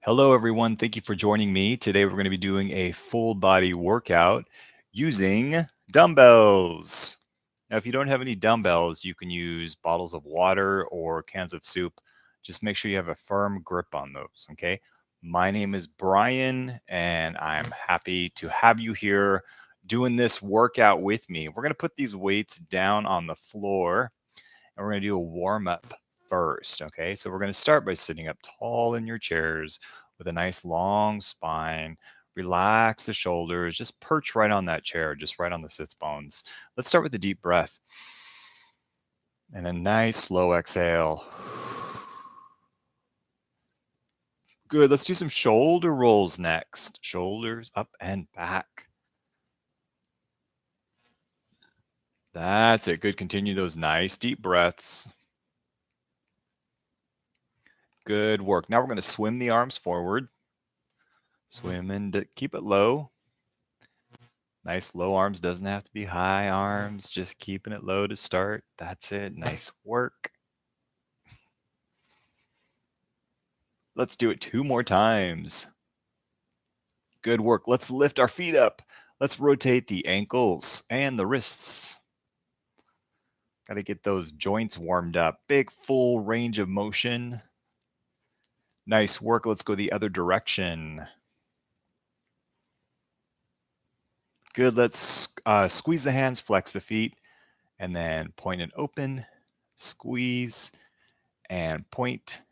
Hello, everyone. Thank you for joining me. Today, we're going to be doing a full body workout using dumbbells. Now, if you don't have any dumbbells, you can use bottles of water or cans of soup. Just make sure you have a firm grip on those, okay? My name is Brian, and I'm happy to have you here doing this workout with me. We're going to put these weights down on the floor, and we're going to do a warm-up first, okay? So we're going to start by sitting up tall in your chairs with a nice long spine. Relax the shoulders, just perch right on that chair, just right on the sits bones. Let's start with a deep breath and a nice slow exhale. Good, let's do some shoulder rolls next. Shoulders up and back. That's it, good, continue those nice deep breaths. Good work. Now we're going to swim the arms forward. Swim and keep it low. Nice low arms, doesn't have to be high arms, just keeping it low to start. That's it, nice work. Let's do it 2 more times. Good work. Let's lift our feet up. Let's rotate the ankles and the wrists. Got to get those joints warmed up. Big full range of motion. Nice work. Let's go the other direction. Good. Let's squeeze the hands, flex the feet, and then point and open. Squeeze and point.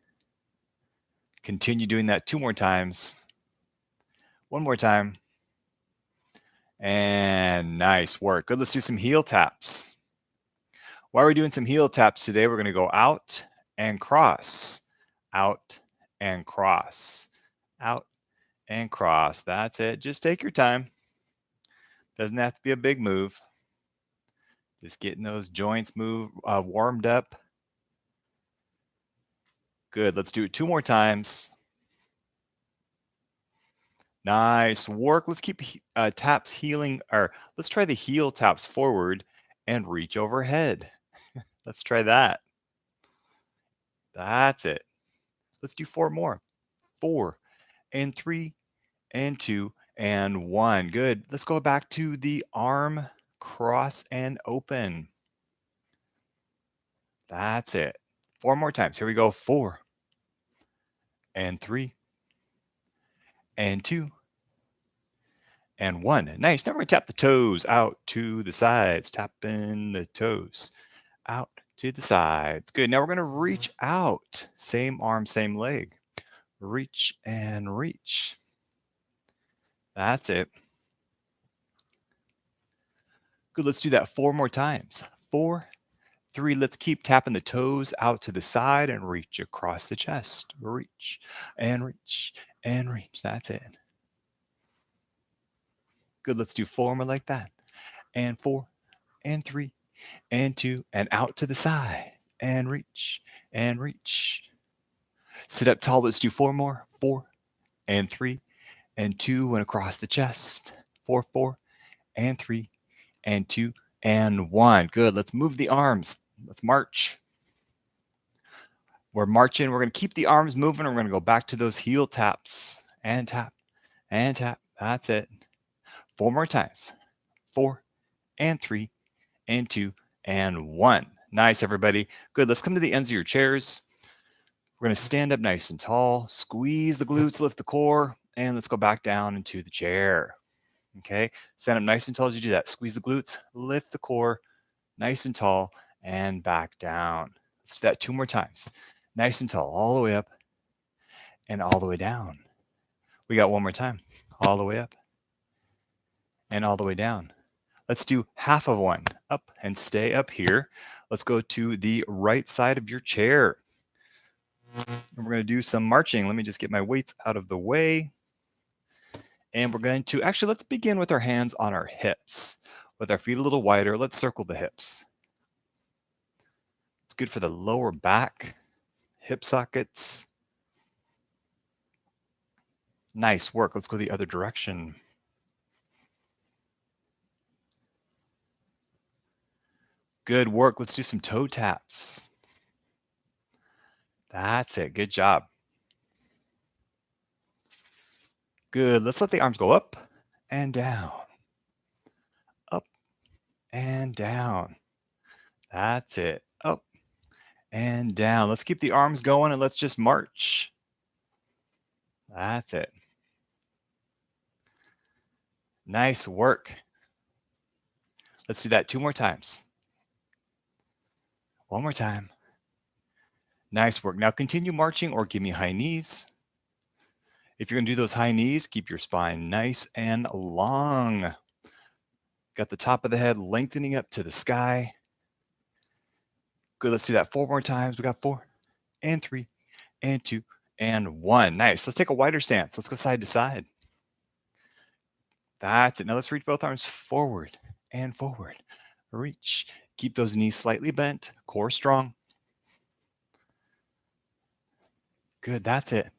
Continue doing that 2 more times. 1 more time. And nice work. Good. Let's do some heel taps. While we're doing some heel taps today, we're going to go out and cross. Out and cross. Out and cross. That's it. Just take your time. Doesn't have to be a big move. Just getting those joints warmed up. Good. Let's do it 2 more times. Nice work. Let's keep taps healing, or let's try the heel taps forward and reach overhead. Let's try that. That's it. Let's do 4 more. 4 and 3 and 2 and 1. Good. Let's go back to the arm cross and open. That's it. 4 more times. Here we go. 4 and 3 and 2 and 1. Nice. Now we're going to tap the toes out to the sides. Tapping the toes out to the sides. Good. Now we're going to reach out. Same arm, same leg. Reach and reach. That's it. Good. Let's do that 4 more times. 4, 3. Let's keep tapping the toes out to the side and reach across the chest. Reach and reach and reach. That's it. Good. Let's do 4 more like that. And 4 and 3 and 2 and out to the side and reach and reach. Sit up tall. Let's do 4 more. 4 and 3 and 2 and across the chest. 4, 4 and 3 and 2 and 1. Good. Let's move the arms. Let's march. We're marching. We're going to keep the arms moving. We're going to go back to those heel taps and tap and tap. That's it. 4 more times. 4 and 3 and 2 and 1. Nice, everybody. Good. Let's come to the ends of your chairs. We're going to stand up nice and tall, squeeze the glutes, lift the core, and let's go back down into the chair. Okay, stand up nice and tall as you do that. Squeeze the glutes, lift the core, nice and tall, and back down. Let's do that 2 more times. Nice and tall, all the way up and all the way down. We got 1 more time. All the way up and all the way down. Let's do half of one. Up and stay up here. Let's go to the right side of your chair. And we're going to do some marching. Let me just get my weights out of the way. And we're going to, actually, let's begin with our hands on our hips. With our feet a little wider, let's circle the hips. It's good for the lower back, hip sockets. Nice work. Let's go the other direction. Good work. Let's do some toe taps. That's it. Good job. Good. Let's let the arms go up and down. Up and down. That's it. Up and down. Let's keep the arms going and let's just march. That's it. Nice work. Let's do that 2 more times. 1 more time. Nice work. Now continue marching or give me high knees. If you're going to do those high knees, keep your spine nice and long. Got the top of the head lengthening up to the sky. Good. Let's do that 4 more times. We got 4 and 3 and 2 and 1. Nice. Let's take a wider stance. Let's go side to side. That's it. Now let's reach both arms forward and forward. Reach. Keep those knees slightly bent. Core strong. Good. That's it.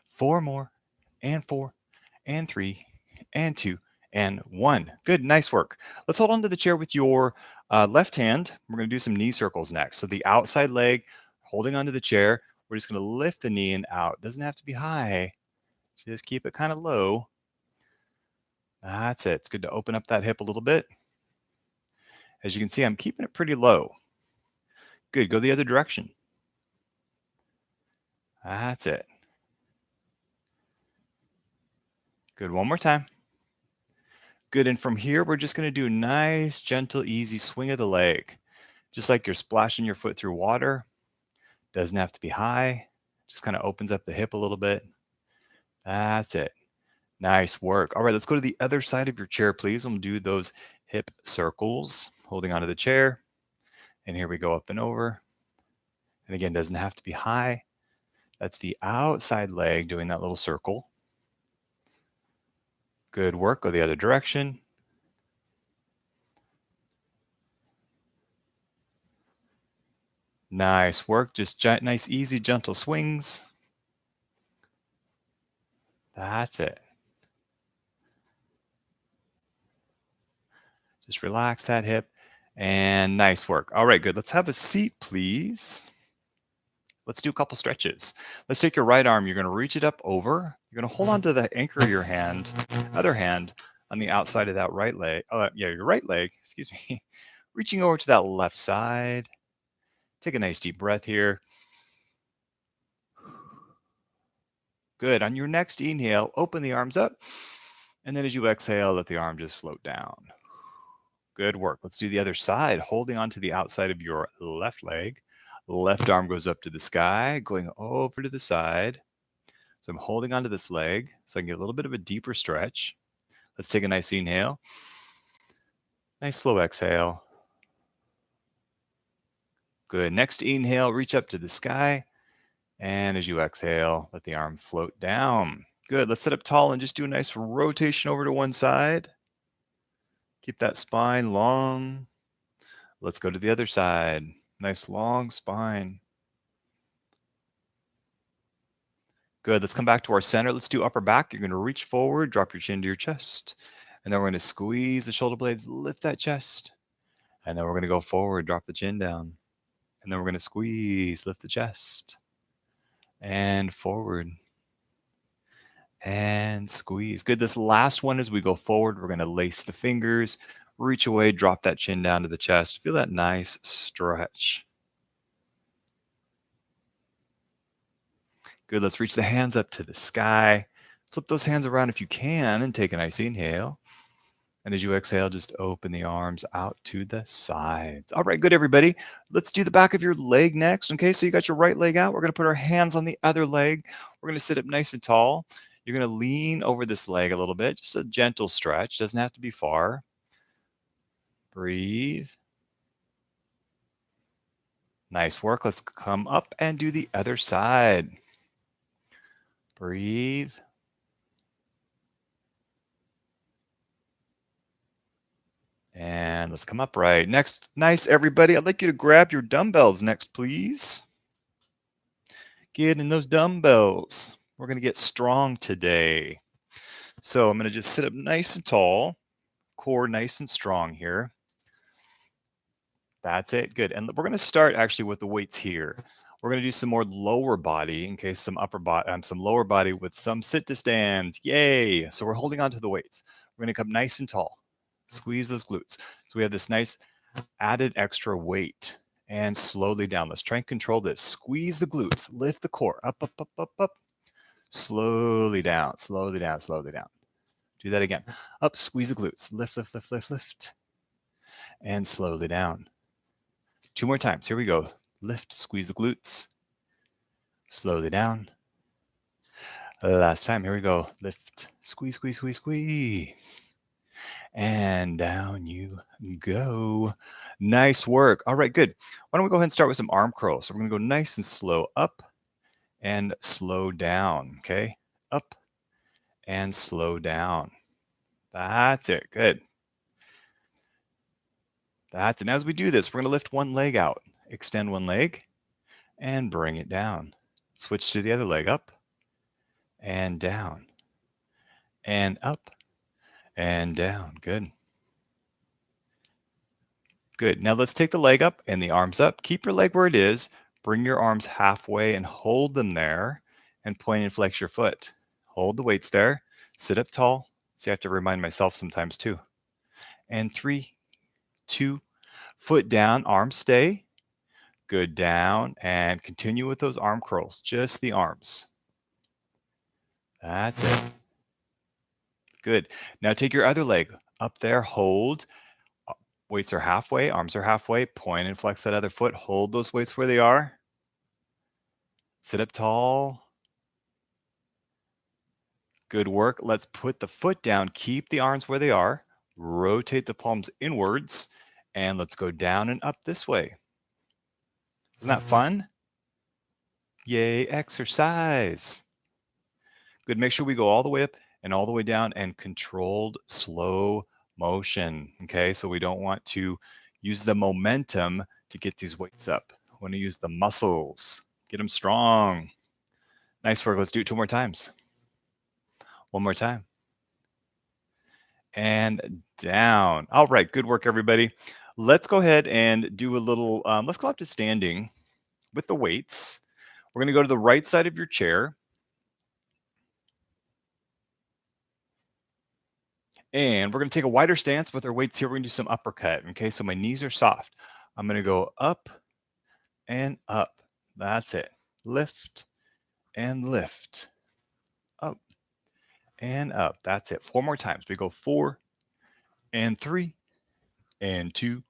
4 more and 4 and 3 and 2 and 1. Good. Nice work. Let's hold on to the chair with your left hand. We're going to do some knee circles next. So the outside leg holding onto the chair. We're just going to lift the knee and out. Doesn't have to be high. Just keep it kind of low. That's it. It's good to open up that hip a little bit. As you can see, I'm keeping it pretty low. Good. Go the other direction. That's it. Good. One more time. Good. And from here, we're just going to do a nice, gentle, easy swing of the leg. Just like you're splashing your foot through water. Doesn't have to be high. Just kind of opens up the hip a little bit. That's it. Nice work. All right, let's go to the other side of your chair, please. We'll do those hip circles, holding onto the chair. And here we go up and over. And again, doesn't have to be high. That's the outside leg doing that little circle. Good work. Go the other direction. Nice work. Just nice, easy, gentle swings. That's it. Just relax that hip. And nice work. All right, good. Let's have a seat, please. Let's do a couple stretches. Let's take your right arm. You're going to reach it up over. You're going to hold on to the anchor of your hand, other hand on the outside of that right leg. Your right leg, excuse me. Reaching over to that left side. Take a nice deep breath here. Good. On your next inhale, open the arms up. And then as you exhale, let the arm just float down. Good work. Let's do the other side, holding on to the outside of your left leg. Left arm goes up to the sky, going over to the side. So I'm holding onto this leg so I can get a little bit of a deeper stretch. Let's take a nice inhale. Nice slow exhale. Good. Next inhale, reach up to the sky. And as you exhale, let the arm float down. Good. Let's sit up tall and just do a nice rotation over to one side. Keep that spine long. Let's go to the other side. Nice long spine. Good. Let's come back to our center. Let's do upper back. You're going to reach forward, drop your chin to your chest. And then we're going to squeeze the shoulder blades, lift that chest. And then we're going to go forward, drop the chin down. And then we're going to squeeze, lift the chest. And forward. And squeeze. Good. This last one, as we go forward, we're going to lace the fingers, reach away, drop that chin down to the chest. Feel that nice stretch. Good. Let's reach the hands up to the sky. Flip those hands around if you can and take a nice inhale. And as you exhale, just open the arms out to the sides. All right, good, everybody. Let's do the back of your leg next. Okay, so you got your right leg out. We're going to put our hands on the other leg. We're going to sit up nice and tall. You're going to lean over this leg a little bit, just a gentle stretch. Doesn't have to be far. Breathe. Nice work. Let's come up and do the other side. Breathe. And let's come upright. Next, nice, everybody. I'd like you to grab your dumbbells next, please. Get in those dumbbells. We're going to get strong today. So I'm going to just sit up nice and tall, core nice and strong here. That's it. Good. And we're going to start actually with the weights here. We're going to do some more lower body in case some some lower body with some sit to stand. Yay. So we're holding on to the weights. We're going to come nice and tall. Squeeze those glutes. So we have this nice added extra weight and slowly down. Let's try and control this. Squeeze the glutes, lift the core, up, up, up, up, up. Slowly down, slowly down, slowly down. Do that again. Up, squeeze the glutes, lift, lift, lift, lift, lift, and slowly down. 2 more times. Here we go. Lift, squeeze the glutes, slowly down. Last time. Here we go. Lift, squeeze, squeeze, squeeze, squeeze. And down you go. Nice work. All right, good. Why don't we go ahead and start with some arm curls? So we're going to go nice and slow up and slow down, okay? Up and slow down. That's it. Good. That's it. And as we do this, we're going to lift one leg out, extend one leg, and bring it down. Switch to the other leg, up and down, and up and down. Good. Good. Now let's take the leg up and the arms up. Keep your leg where it is. Bring your arms halfway and hold them there and point and flex your foot. Hold the weights there. Sit up tall. See, I have to remind myself sometimes too. And 3, 2, foot down, arms stay. Good, down, and continue with those arm curls, just the arms. That's it. Good. Now take your other leg up there, hold. Weights are halfway, arms are halfway. Point and flex that other foot. Hold those weights where they are. Sit up tall. Good work. Let's put the foot down. Keep the arms where they are. Rotate the palms inwards. And let's go down and up this way. Isn't that fun? Yay, exercise. Good. Make sure we go all the way up and all the way down and controlled slow motion. Okay, so we don't want to use the momentum to get these weights up. We want to use the muscles, get them strong. Nice work. Let's do it 2 more times. 1 more time. And down. All right, good work, everybody. Let's go ahead and do a little, let's go up to standing with the weights. We're going to go to the right side of your chair. And we're going to take a wider stance with our weights here. We're going to do some uppercut. Okay, so my knees are soft. I'm going to go up and up. That's it. Lift and lift. Up and up. That's it. 4 more times. We go 4 and 3 and 2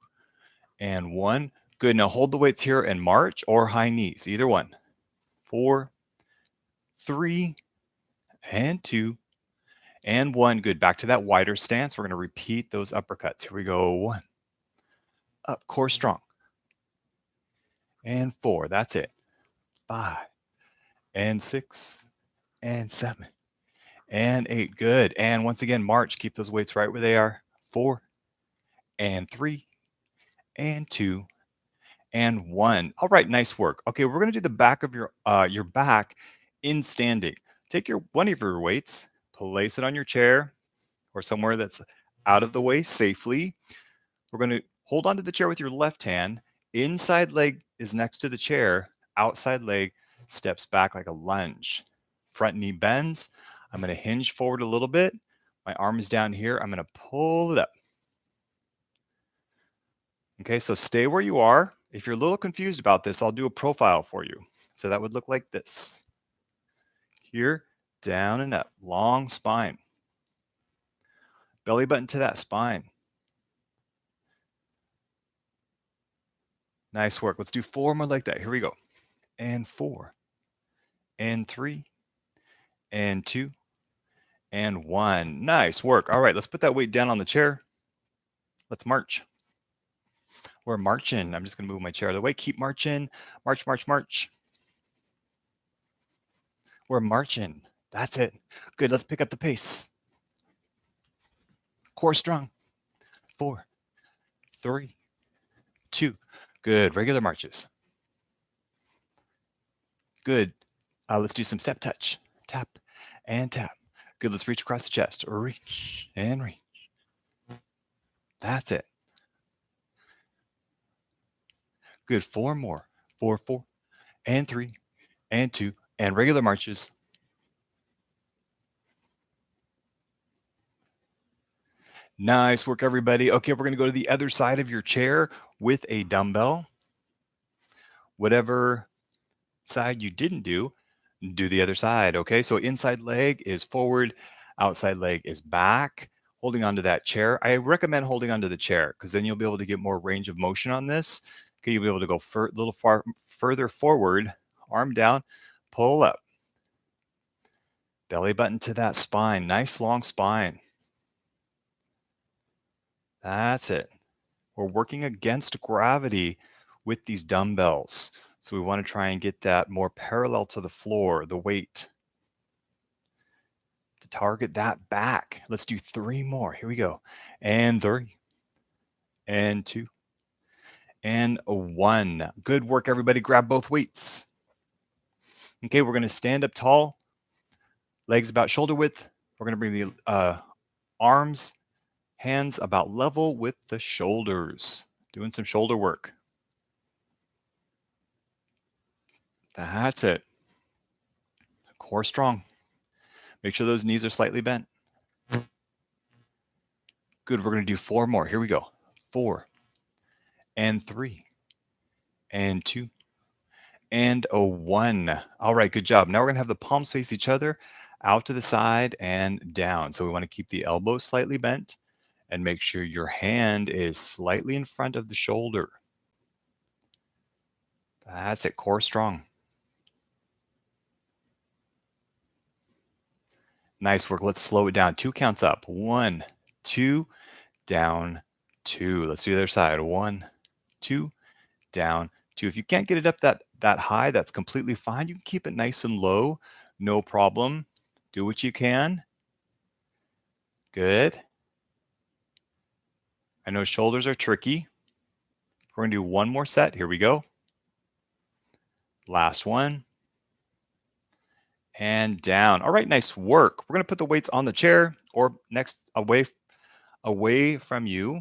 and 1. Good. Now hold the weights here and march or high knees. Either one. 4, 3, and 2. And 1. Good. Back to that wider stance. We're going to repeat those uppercuts. Here we go. 1. Up. Core strong. And 4. That's it. 5. And 6. And 7. And 8. Good. And once again, march. Keep those weights right where they are. 4. And 3. And 2. And 1. All right. Nice work. Okay. We're going to do the back of your back in standing. Take one of your weights. Place it on your chair or somewhere that's out of the way safely. We're going to hold onto the chair with your left hand. Inside leg is next to the chair. Outside leg steps back like a lunge. Front knee bends. I'm going to hinge forward a little bit. My arm is down here. I'm going to pull it up. Okay, so stay where you are. If you're a little confused about this, I'll do a profile for you. So that would look like this. Here, down and up, long spine. Belly button to that spine. Nice work. Let's do 4 more like that. Here we go. And 4, and 3, and 2, and 1. Nice work. All right, let's put that weight down on the chair. Let's march. We're marching. I'm just going to move my chair out of the way. Keep marching. March, march, march. We're marching. That's it. Good. Let's pick up the pace. Core strong. 4, 3, 2. Good. Regular marches. Good. Let's do some step touch. Tap and tap. Good. Let's reach across the chest. Reach and reach. That's it. Good. 4 more. 4, 4, and 3 and 2 and regular marches. Nice work, everybody. Okay, we're going to go to the other side of your chair with a dumbbell. Whatever side you didn't do the other side. Okay, so inside leg is forward, outside leg is back. Holding onto that chair. I recommend holding onto the chair because then you'll be able to get more range of motion on this. Okay, you'll be able to go a little further forward, arm down, pull up. Belly button to that spine. Nice long spine. That's it. We're working against gravity with these dumbbells. So we want to try and get that more parallel to the floor, the weight. To target that back. Let's do 3 more. Here we go. And 3. And 2. And 1. Good work, everybody. Grab both weights. Okay, we're going to stand up tall. Legs about shoulder width. We're going to bring the arms, hands about level with the shoulders. Doing some shoulder work. That's it. Core strong. Make sure those knees are slightly bent. Good. We're going to do 4 more. Here we go. 4 and 3 and 2 and 1. All right. Good job. Now we're going to have the palms face each other, out to the side and down. So we want to keep the elbow slightly bent and make sure your hand is slightly in front of the shoulder. That's it. Core strong. Nice work. Let's slow it down. 2 counts up. 1, 2, down, 2. Let's do the other side. 1, 2, down, 2. If you can't get it up that high, that's completely fine. You can keep it nice and low. No problem. Do what you can. Good. I know shoulders are tricky. We're going to do 1 more set. Here we go. Last one. And down. All right, nice work. We're going to put the weights on the chair or next away from you,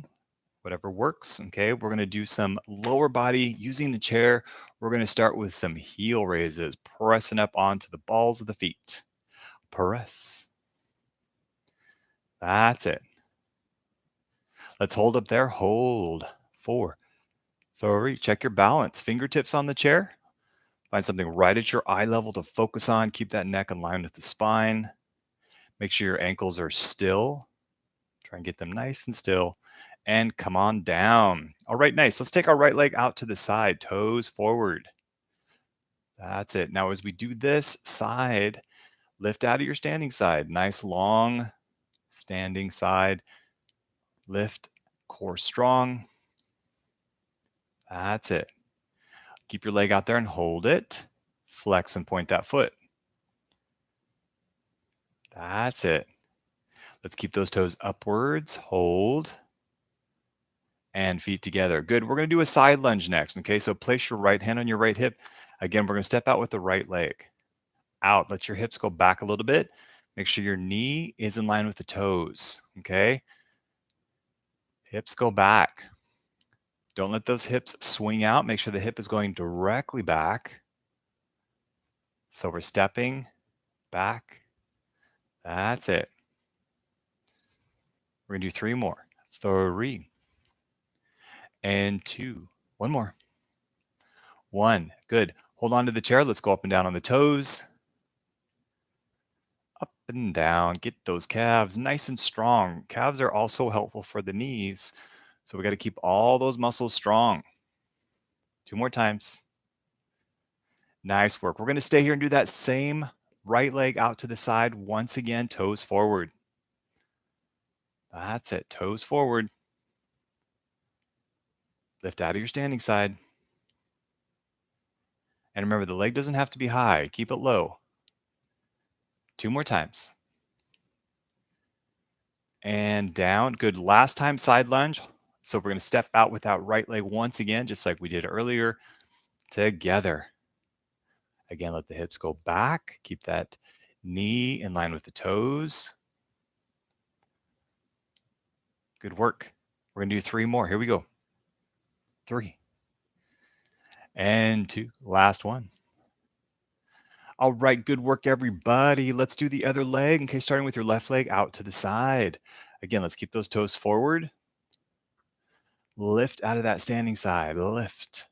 whatever works. Okay, we're going to do some lower body using the chair. We're going to start with some heel raises, pressing up onto the balls of the feet. Press. That's it. Let's hold up there. Hold. 4, 3. Check your balance. Fingertips on the chair. Find something right at your eye level to focus on. Keep that neck in line with the spine. Make sure your ankles are still. Try and get them nice and still. And come on down. All right, nice. Let's take our right leg out to the side, toes forward. That's it. Now, as we do this side, lift out of your standing side. Nice long standing side. Lift, core strong. That's it. Keep your leg out there and hold it. Flex and point that foot. That's it. Let's keep those toes upwards. Hold. And feet together. Good. We're going to do a side lunge next. Okay, so place your right hand on your right hip. Again, we're going to step out with the right leg. Out. Let your hips go back a little bit. Make sure your knee is in line with the toes. Okay. Hips go back. Don't let those hips swing out. Make sure the hip is going directly back. So we're stepping back. That's it. We're going to do 3 more. 3 and 2. 1 more. 1. Good. Hold on to the chair. Let's go up and down on the toes. Up and down. Get those calves nice and strong. Calves are also helpful for the knees. So we got to keep all those muscles strong. 2 more times. Nice work. We're going to stay here and do that same right leg out to the side. Once again, toes forward. That's it. Toes forward. Lift out of your standing side. And remember, the leg doesn't have to be high. Keep it low. 2 more times. And down. Good. Last time, side lunge. So we're going to step out with that right leg once again, just like we did earlier. Together. Again, let the hips go back. Keep that knee in line with the toes. Good work. We're going to do 3 more. Here we go. 3 and 2. Last one. All right, good work, everybody. Let's do the other leg. Okay, starting with your left leg out to the side. Again, let's keep those toes forward. Lift out of that standing side. Lift.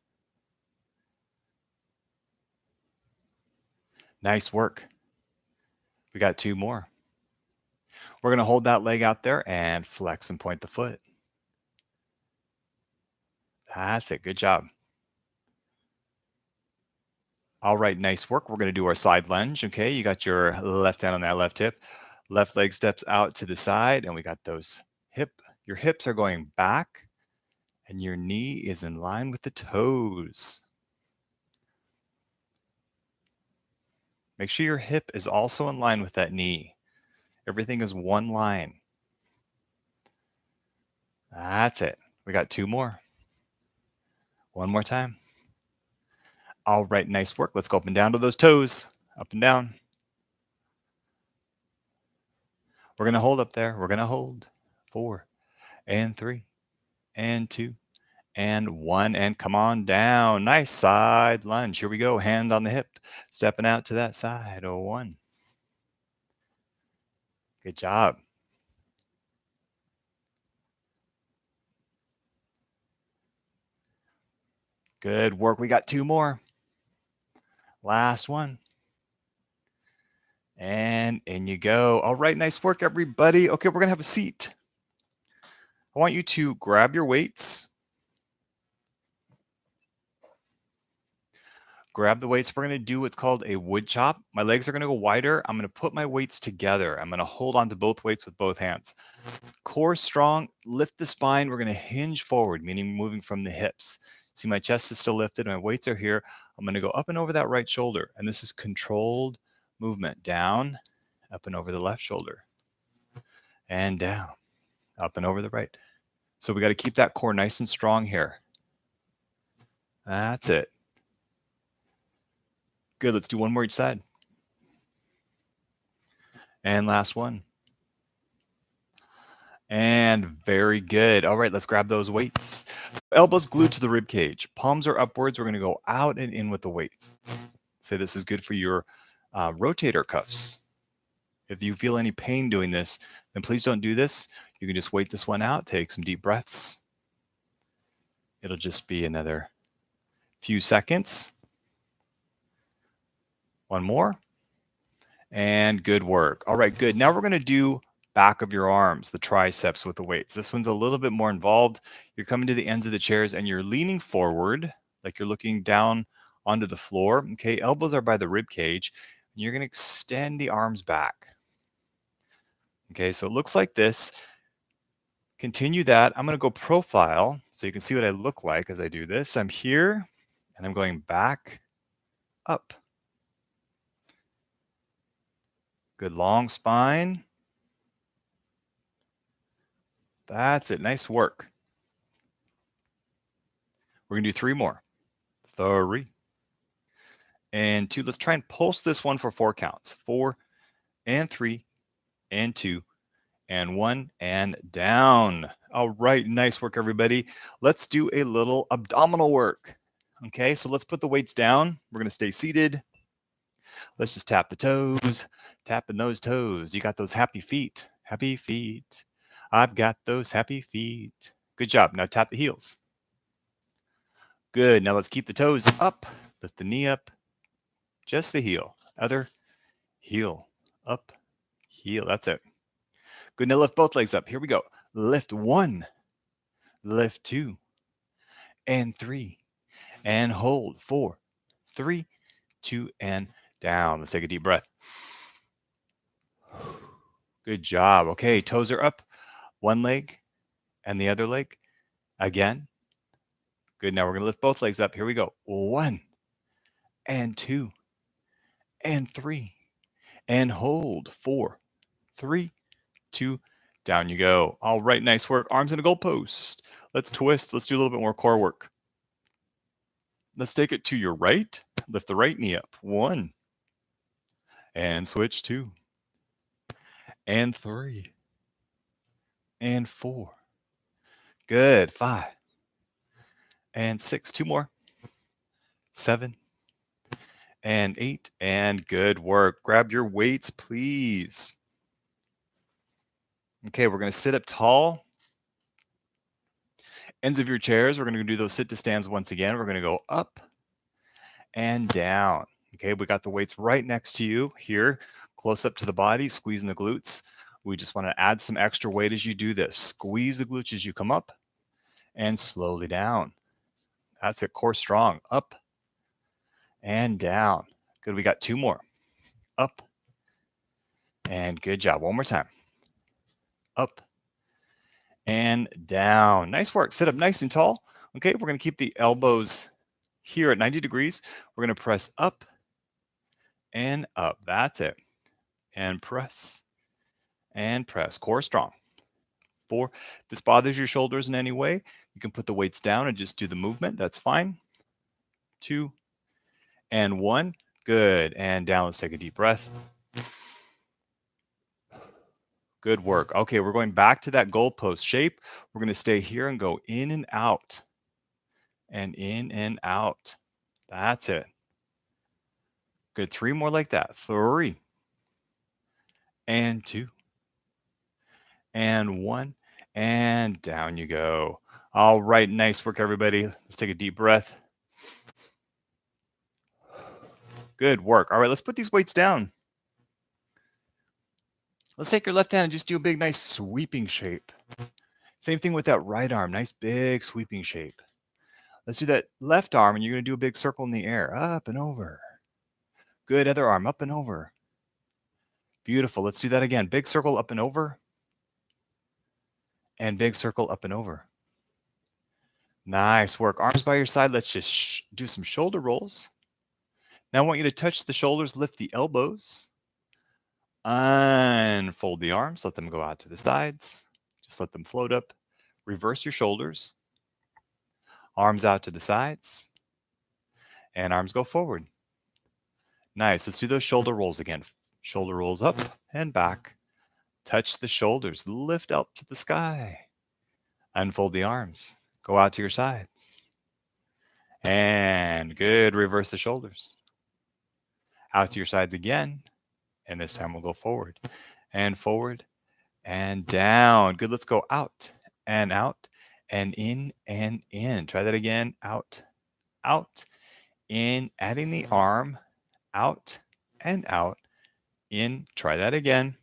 Nice work. We got 2 more. We're going to hold that leg out there and flex and point the foot. That's it. Good job. All right, nice work. We're going to do our side lunge. Okay, you got your left hand on that left hip. Left leg steps out to the side, and we got those your hips are going back, and your knee is in line with the toes. Make sure your hip is also in line with that knee. Everything is one line. That's it. We got 2 more. One more time. All right, nice work. Let's go up and down to those toes. Up and down. We're going to hold up there. We're going to hold. 4 and 3 and 2 and 1. And come on down. Nice side lunge. Here we go. Hand on the hip. Stepping out to that side. 1. Good job. Good work. We got 2 more. Last one. And in you go. All right, nice work, everybody. Okay, we're going to have a seat. I want you to grab your weights. Grab the weights. We're going to do what's called a wood chop. My legs are going to go wider. I'm going to put my weights together. I'm going to hold on to both weights with both hands. Core strong. Lift the spine. We're going to hinge forward, meaning moving from the hips. See, my chest is still lifted. My weights are here. I'm going to go up and over that right shoulder. And this is controlled movement. Down, up and over the left shoulder. And down, up and over the right. So we got to keep that core nice and strong here. That's it. Good. Let's do one more each side. And last one. And very good. All right, let's grab those weights. Elbows glued to the rib cage. Palms are upwards. We're going to go out and in with the weights. Say this is good for your rotator cuffs. If you feel any pain doing this, then please don't do this. You can just wait this one out. Take some deep breaths. It'll just be another few seconds. One more. And good work. All right, good. Now we're going to do back of your arms, the triceps with the weights. This one's a little bit more involved. You're coming to the ends of the chairs and you're leaning forward like you're looking down onto the floor. Okay, elbows are by the rib cage. And you're going to extend the arms back. Okay, so it looks like this. Continue that. I'm going to go profile so you can see what I look like as I do this. I'm here and I'm going back, up. Good long spine. That's it. Nice work. We're going to do 3 more. 3 and 2. Let's try and pulse this one for 4 counts. 4 and 3 and 2 and 1 and down. All right. Nice work, everybody. Let's do a little abdominal work. Okay, so let's put the weights down. We're going to stay seated. Let's just tap the toes, tapping those toes. You got those happy feet. Happy feet. I've got those happy feet. Good job. Now tap the heels. Good. Now let's keep the toes up. Lift the knee up. Just the heel. Other heel. Up. Heel. That's it. Good. Now lift both legs up. Here we go. Lift 1. Lift 2. And 3. And hold. 4. 3. 2. And down. Let's take a deep breath. Good job. Okay. Toes are up. One leg and the other leg. Again. Good. Now we're going to lift both legs up. Here we go. 1 and 2 and 3 and hold. 4, 3, 2, down you go. All right. Nice work. Arms in a goalpost. Let's twist. Let's do a little bit more core work. Let's take it to your right. Lift the right knee up. 1 and switch. 2 and 3 and 4. Good. 5 and 6. 2 more. 7 and 8, and good work. Grab your weights, please. Okay, we're going to sit up tall. Ends of your chairs, we're going to do those sit to stands once again. We're going to go up and down. Okay, we got the weights right next to you here, close up to the body, squeezing the glutes. We just want to add some extra weight as you do this. Squeeze the glutes as you come up and slowly down. That's it, core strong, up and down. Good, we got 2 more. Up and good job. One more time. Up and down. Nice work. Sit up nice and tall. Okay, we're going to keep the elbows here at 90 degrees. We're going to press up and up. That's it. And press and press. Core strong. 4. If this bothers your shoulders in any way, you can put the weights down and just do the movement. That's fine. 2 and 1. Good. And down. Let's take a deep breath. Good work. Okay, we're going back to that goalpost shape. We're going to stay here and go in and out. And in and out. That's it. Good. 3 more like that. 3 and 2 and 1 and down you go. All right, nice work, everybody. Let's take a deep breath. Good work. All right, let's put these weights down. Let's take your left hand and just do a big, nice sweeping shape. Same thing with that right arm. Nice, big sweeping shape. Let's do that left arm, and you're going to do a big circle in the air, up and over. Good, other arm, up and over. Beautiful. Let's do that again. Big circle up and over. And big circle up and over. Nice work. Arms by your side. Let's just do some shoulder rolls. Now I want you to touch the shoulders, lift the elbows. Unfold the arms. Let them go out to the sides. Just let them float up. Reverse your shoulders. Arms out to the sides. And arms go forward. Nice. Let's do those shoulder rolls again. Shoulder rolls up and back. Touch the shoulders. Lift up to the sky. Unfold the arms. Go out to your sides. And good. Reverse the shoulders. Out to your sides again. And this time we'll go forward and down. Good. Let's go out and in and in. Try that again. Out, in, adding the arm, out and out, in. Try that again.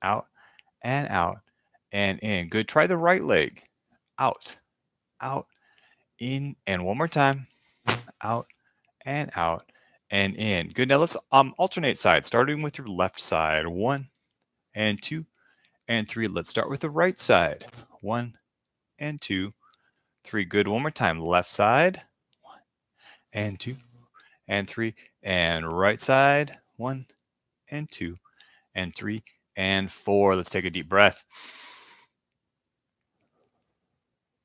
Out and in. Good. Try the right leg. Out, in, and one more time. Out and in. Good. Now let's alternate sides, starting with your left side. 1 and 2 and 3. Let's start with the right side. 1 and 2, 3. Good. One more time. Left side. 1 and 2 and 3. And right side. 1 and 2 and 3 and 4. Let's take a deep breath.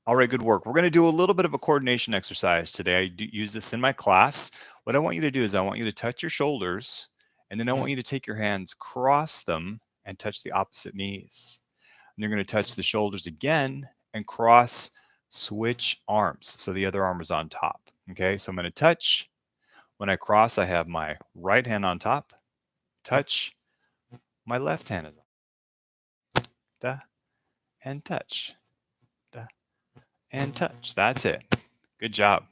All right, good work. We're going to do a little bit of a coordination exercise today. I use this in my class. What I want you to do is I want you to touch your shoulders, and then I want you to take your hands, cross them, and touch the opposite knees. And you're going to touch the shoulders again and cross, switch arms. So the other arm is on top. Okay, so I'm going to touch. When I cross, I have my right hand on top. Touch. My left hand is on. Da, and touch. Da, and touch. That's it. Good job.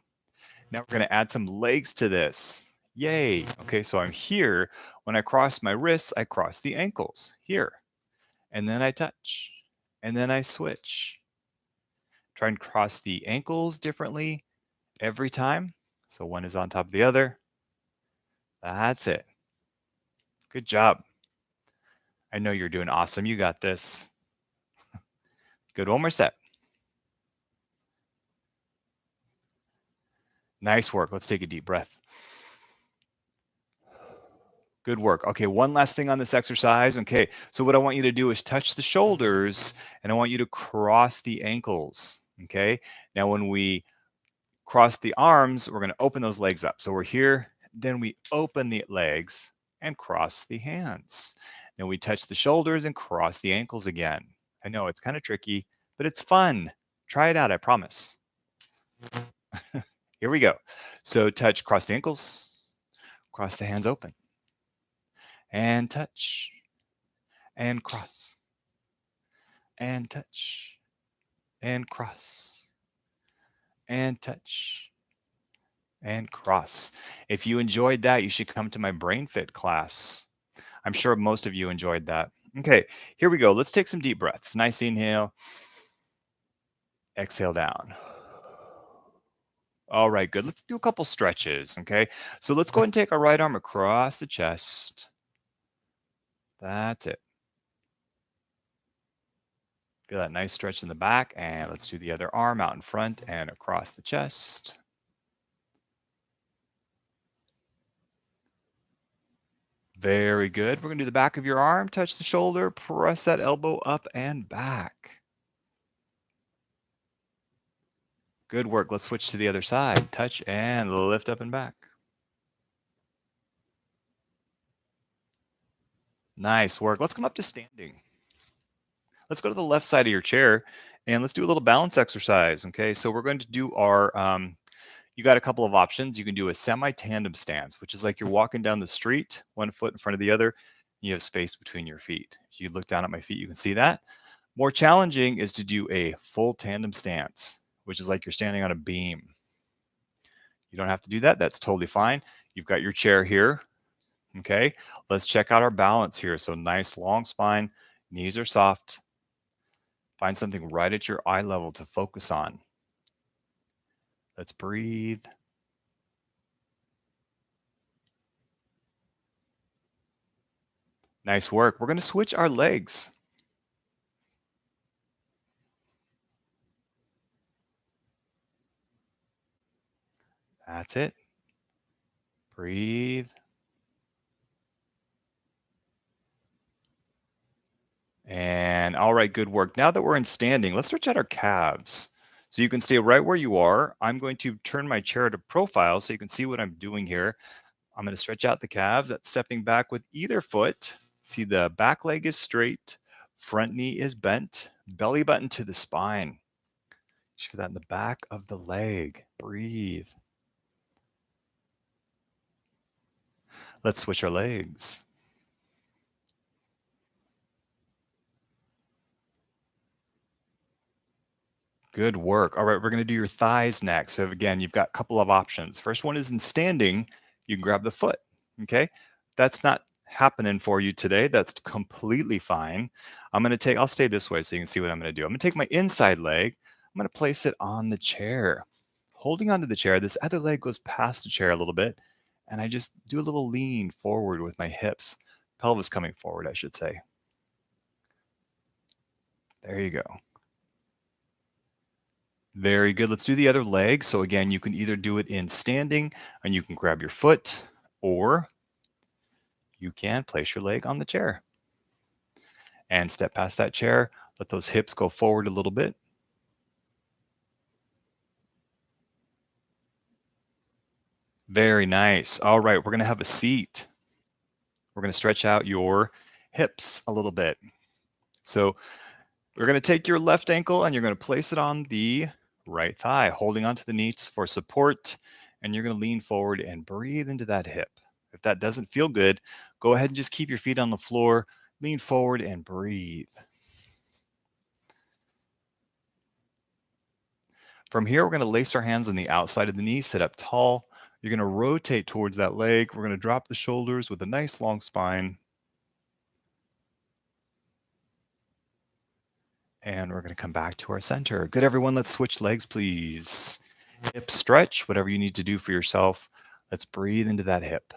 Now we're going to add some legs to this. Yay. Okay, so I'm here. When I cross my wrists, I cross the ankles here. And then I touch. And then I switch. Try and cross the ankles differently every time. So one is on top of the other. That's it. Good job. I know you're doing awesome. You got this. Good. One more set. Nice work. Let's take a deep breath. Good work. Okay, one last thing on this exercise. Okay, so what I want you to do is touch the shoulders, and I want you to cross the ankles. Okay, now when we cross the arms, we're going to open those legs up. So we're here, then we open the legs and cross the hands. Then we touch the shoulders and cross the ankles again. I know it's kind of tricky, but it's fun. Try it out, I promise. Here we go. So touch, cross the ankles, Cross the hands open. And touch. And cross. And touch. And cross. And touch. And cross. If you enjoyed that, you should come to my Brain Fit class. I'm sure most of you enjoyed that. Okay, here we go. Let's take some deep breaths. Nice inhale. Exhale down. All right, good. Let's do a couple stretches, okay? So let's go ahead and take our right arm across the chest. That's it. Feel that nice stretch in the back. And let's do the other arm out in front and across the chest. Very good. We're going to do the back of your arm, touch the shoulder, press that elbow up and back. Good work. Let's switch to the other side. Touch and lift up and back. Nice work. Let's come up to standing. Let's go to the left side of your chair and let's do a little balance exercise. Okay, so we're going to do our, you got a couple of options. You can do a semi-tandem stance, which is like you're walking down the street, one foot in front of the other. You have space between your feet. If you look down at my feet, you can see that. More challenging is to do a full tandem stance, which is like you're standing on a beam. You don't have to do that. That's totally fine. You've got your chair here. Okay, let's check out our balance here. So nice long spine, knees are soft. Find something right at your eye level to focus on. Let's breathe. Nice work. We're going to switch our legs. That's it. Breathe. And all right, good work. Now that we're in standing, let's stretch out our calves. So you can stay right where you are. I'm going to turn my chair to profile so you can see what I'm doing here. I'm going to stretch out the calves. That's stepping back with either foot. See, the back leg is straight, front knee is bent, belly button to the spine. Just feel that in the back of the leg. Breathe. Let's switch our legs. Good work. All right, we're going to do your thighs next. So again, you've got a couple of options. First one is in standing. You can grab the foot. Okay, that's not happening for you today. That's completely fine. I'll stay this way so you can see what I'm going to do. I'm going to take my inside leg. I'm going to place it on the chair. Holding onto the chair, this other leg goes past the chair a little bit. And I just do a little lean forward with my hips. Pelvis coming forward, I should say. There you go. Very good. Let's do the other leg. So again, you can either do it in standing and you can grab your foot, or you can place your leg on the chair and step past that chair. Let those hips go forward a little bit. Very nice. All right, we're going to have a seat. We're going to stretch out your hips a little bit. So we're going to take your left ankle and you're going to place it on the right thigh, holding onto the knees for support. And you're going to lean forward and breathe into that hip. If that doesn't feel good, go ahead and just keep your feet on the floor, lean forward and breathe. From here, we're going to lace our hands on the outside of the knee, sit up tall. You're going to rotate towards that leg. We're going to drop the shoulders with a nice long spine. And we're going to come back to our center. Good, everyone. Let's switch legs, please. Hip stretch, whatever you need to do for yourself. Let's breathe into that hip.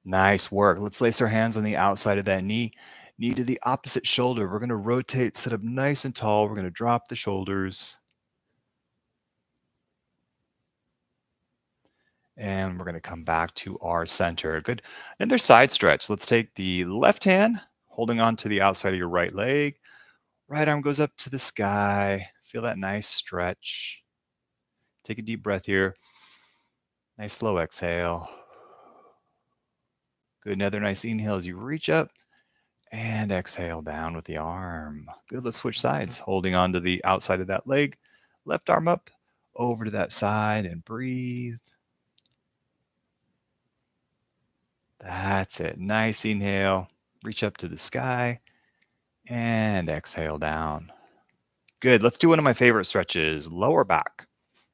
Nice work. Let's lace our hands on the outside of that knee. Knee to the opposite shoulder. We're going to rotate, sit up nice and tall. We're going to drop the shoulders. And we're going to come back to our center. Good. Another side stretch. Let's take the left hand, holding on to the outside of your right leg. Right arm goes up to the sky. Feel that nice stretch. Take a deep breath here. Nice slow exhale. Good. Another nice inhale as you reach up and exhale down with the arm. Good. Let's switch sides. Holding on to the outside of that leg. Left arm up, over to that side and breathe. That's it. Nice inhale. Reach up to the sky and exhale down. Good. Let's do one of my favorite stretches, lower back.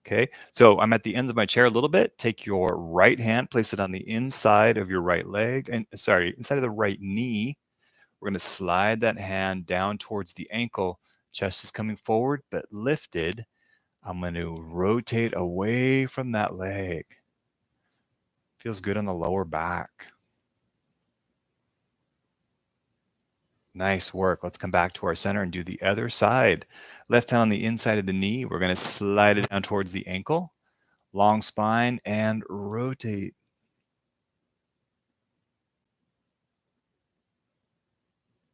Okay. So I'm at the ends of my chair a little bit. Take your right hand, place it on the inside of your right leg, and inside of the right knee. We're going to slide that hand down towards the ankle. Chest is coming forward, but lifted. I'm going to rotate away from that leg. Feels good on the lower back. Nice work. Let's come back to our center and do the other side. Left hand on the inside of the knee. We're going to slide it down towards the ankle. Long spine and rotate.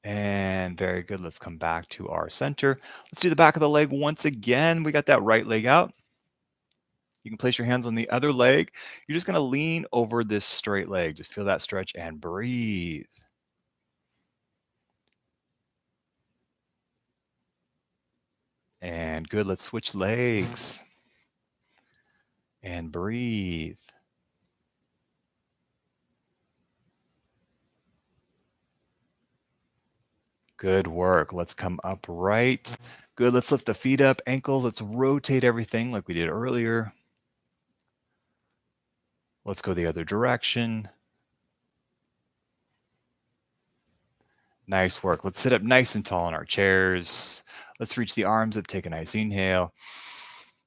And very good. Let's come back to our center. Let's do the back of the leg once again. We got that right leg out. You can place your hands on the other leg. You're just going to lean over this straight leg. Just feel that stretch and breathe. And good. Let's switch legs. And breathe. Good work. Let's come upright. Good. Let's lift the feet up, ankles. Let's rotate everything like we did earlier. Let's go the other direction. Nice work. Let's sit up nice and tall in our chairs. Let's reach the arms up. Take a nice inhale.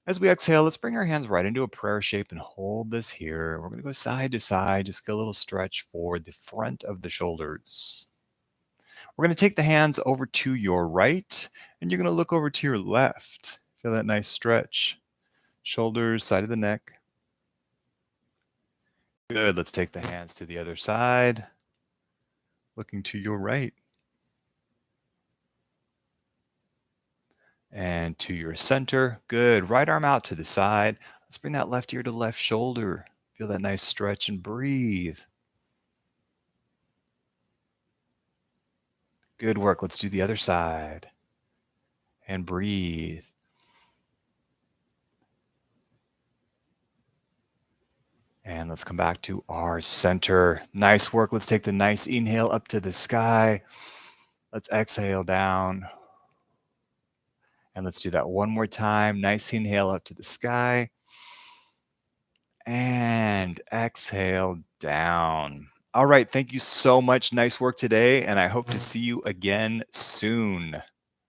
As we exhale, let's bring our hands right into a prayer shape and hold this here. We're going to go side to side. Just get a little stretch for the front of the shoulders. We're going to take the hands over to your right, and you're going to look over to your left. Feel that nice stretch. Shoulders, side of the neck. Good. Let's take the hands to the other side. Looking to your right. And to your center. Good. Right arm out to the side. Let's bring that left ear to left shoulder. Feel that nice stretch and breathe. Good work. Let's do the other side. And breathe. And let's come back to our center. Nice work. Let's take the nice inhale up to the sky. Let's exhale down. And let's do that one more time. Nice inhale up to the sky. And exhale down. All right. Thank you so much. Nice work today. And I hope to see you again soon.